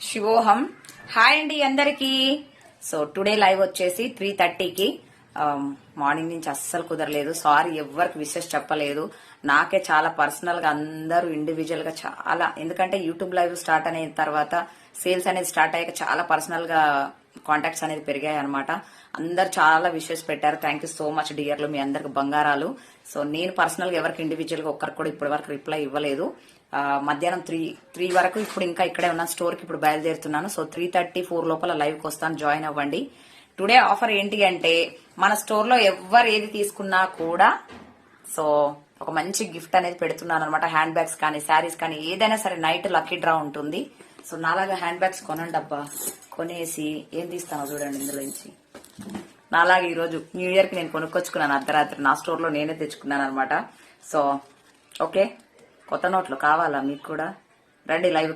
శివోహం. Hi అండి అందరికి. So today live వచ్చేసి 3:30కి. మార్నింగ్ నుంచి అస్సలు కుదరలేదు, సారీ. ఎవరికి విషెస్ చెప్పలేదు. నాకే చాలా పర్సనల్ గా అందరూ ఇండివిజువల్ గా చాలా, ఎందుకంటే యూట్యూబ్ లైవ్ స్టార్ట్ అయిన తర్వాత సేల్స్ అనేది స్టార్ట్ అయ్యాక చాలా పర్సనల్ గా కాంటాక్ట్స్ అనేది పెరిగాయి అనమాట. అందరు చాలా విషెస్ పెట్టారు. థ్యాంక్ యూ సో మచ్ డియర్లు, మీ అందరికి బంగారాలు. సో నేను పర్సనల్ గా ఎవరికి ఇండివిజువల్ గా ఒక్కరికి కూడా ఇప్పటి వరకు రిప్లై ఇవ్వలేదు. మధ్యాహ్నం త్రీ వరకు ఇప్పుడు ఇంకా ఇక్కడే ఉన్నాను, స్టోర్ కి ఇప్పుడు బయలుదేరుతున్నాను. సో 3:34 లోపల లైవ్ కి వస్తాను, జాయిన్ అవ్వండి. టుడే ఆఫర్ ఏంటి అంటే, మన స్టోర్ లో ఎవరు ఏది తీసుకున్నా కూడా సో ఒక మంచి గిఫ్ట్ అనేది పెడుతున్నాను అనమాట. హ్యాండ్ బ్యాగ్స్ కానీ శారీస్ కానీ ఏదైనా సరే నైట్ లక్కీ డ్రా ఉంటుంది. సో నాలాగా హ్యాండ్ బ్యాగ్స్ కొనండి అబ్బా. కొనేసి ఏం తీస్తానో చూడండి ఇందులో నుంచి. నాలాగా ఈ రోజు న్యూ ఇయర్ కి నేను కొనుక్కొచ్చుకున్నాను అర్ధరాత్రి, నా స్టోర్ లో నేనే తెచ్చుకున్నాను అనమాట. సో ఓకే, కొత్త నోట్లు కావాలా మీకు కూడా? రండి లైవ్